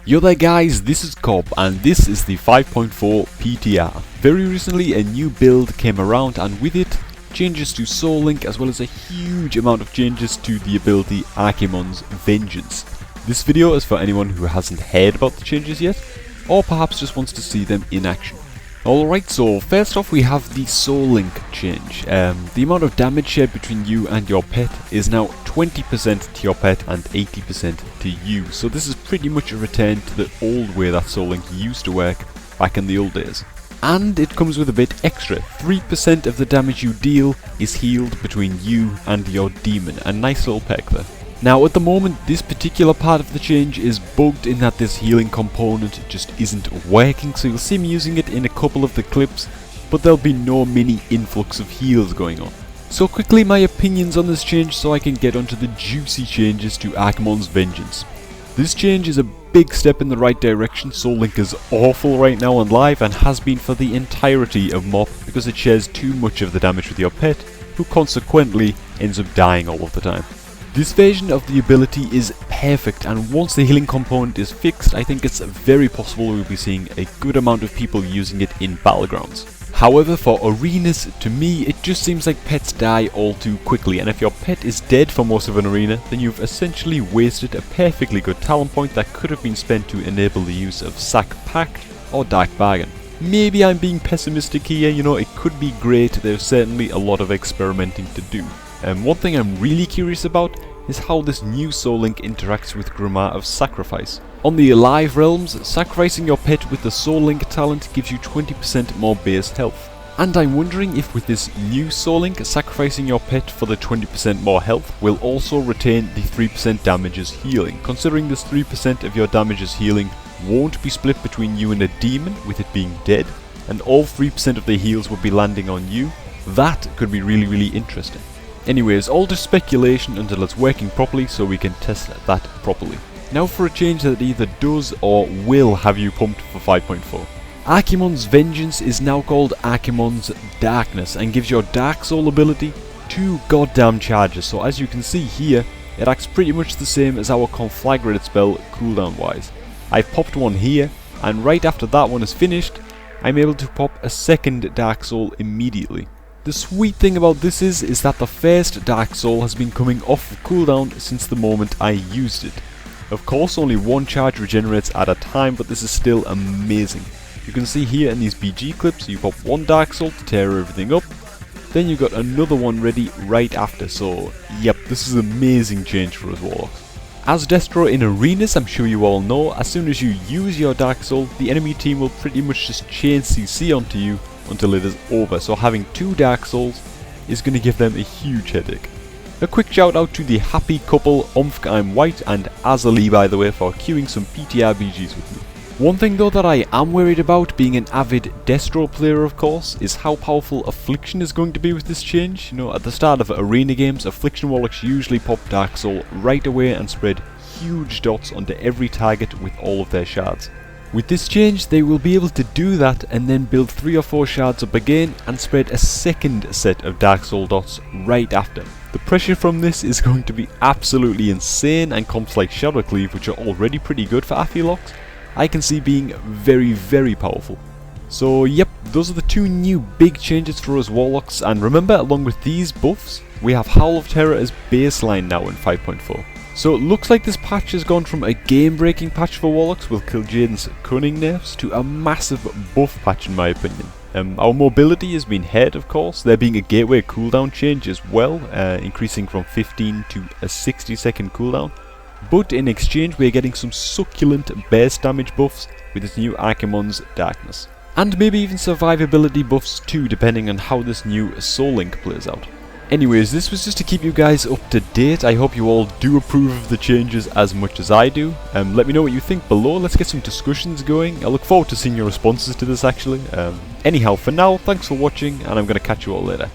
Yo there guys, this is Cob and this is the 5.4 PTR. Very recently a new build came around and with it changes to Soul Link as well as a huge amount of changes to the ability Archimonde's Vengeance. This video is for anyone who hasn't heard about the changes yet or perhaps just wants to see them in action. Alright, so first off we have the Soul Link change. The amount of damage shared between you and your pet is now 20% to your pet and 80% to you. So this is pretty much a return to the old way that Soul Link used to work back in the old days. And it comes with a bit extra. 3% of the damage you deal is healed between you and your demon. A nice little perk there. Now at the moment this particular part of the change is bugged in that this healing component just isn't working, so you'll see me using it in a couple of the clips, but there'll be no mini influx of heals going on. So quickly my opinions on this change so I can get onto the juicy changes to Archimonde's Vengeance. This change is a big step in the right direction. Soul Link is awful right now on live and has been for the entirety of MoP because it shares too much of the damage with your pet, who consequently ends up dying all of the time. This version of the ability is perfect, and once the healing component is fixed, I think it's very possible we'll be seeing a good amount of people using it in battlegrounds. However, for arenas, to me, it just seems like pets die all too quickly, and if your pet is dead for most of an arena, then you've essentially wasted a perfectly good talent point that could have been spent to enable the use of Sack Pact or Dark Bargain. Maybe I'm being pessimistic here, you know, it could be great, there's certainly a lot of experimenting to do. One thing I'm really curious about is how this new Soul Link interacts with Grimoire of Sacrifice. On the Alive realms, sacrificing your pet with the Soul Link talent gives you 20% more base health. And I'm wondering if with this new Soul Link, sacrificing your pet for the 20% more health will also retain the 3% damage as healing. Considering this 3% of your damage as healing won't be split between you and a demon with it being dead, and all 3% of the heals will be landing on you, that could be really interesting. Anyways, all just speculation until it's working properly so we can test that properly. Now for a change that either does or will have you pumped for 5.4. Archimonde's Vengeance is now called Archimonde's Darkness and gives your Dark Soul ability 2 goddamn charges. So as you can see here, it acts pretty much the same as our Conflagrate spell cooldown wise. I've popped one here, and right after that one is finished, I'm able to pop a second Dark Soul immediately. The sweet thing about this is that the first Dark Soul has been coming off of cooldown since the moment I used it. Of course only one charge regenerates at a time, but this is still amazing. You can see here in these BG clips you pop one Dark Soul to tear everything up, then you got another one ready right after, so yep, this is an amazing change for us Warlocks. As Destro in arenas, I'm sure you all know, as soon as you use your Dark Soul, the enemy team will pretty much just chain CC onto you until it is over, so having 2 Dark Souls is going to give them a huge headache. A quick shout out to the happy couple Omfk I'm White and Azali by the way for queuing some PTR BGs with me. One thing though that I am worried about, being an avid Destro player of course, is how powerful Affliction is going to be with this change. You know, at the start of arena games, Affliction Warlocks usually pop Dark Soul right away and spread huge dots onto every target with all of their shards. With this change they will be able to do that and then build 3 or 4 shards up again and spread a second set of Dark Soul dots right after. The pressure from this is going to be absolutely insane, and comps like Shadow Cleave, which are already pretty good for Warlocks, I can see being very powerful. So yep, those are the 2 new big changes for us Warlocks, and remember along with these buffs we have Howl of Terror as baseline now in 5.4. So it looks like this patch has gone from a game-breaking patch for Warlocks with Kil'jaeden's cunning nerfs to a massive buff patch in my opinion. Our mobility has been hit of course, there being a gateway cooldown change as well, increasing from 15 to a 60-second cooldown. But in exchange we are getting some succulent burst damage buffs with this new Archimonde's Darkness. And maybe even survivability buffs too, depending on how this new Soul Link plays out. Anyways, this was just to keep you guys up to date. I hope you all do approve of the changes as much as I do. Let me know what you think below, let's get some discussions going. I look forward to seeing your responses to this actually. Anyhow, for now, thanks for watching and I'm going to catch you all later.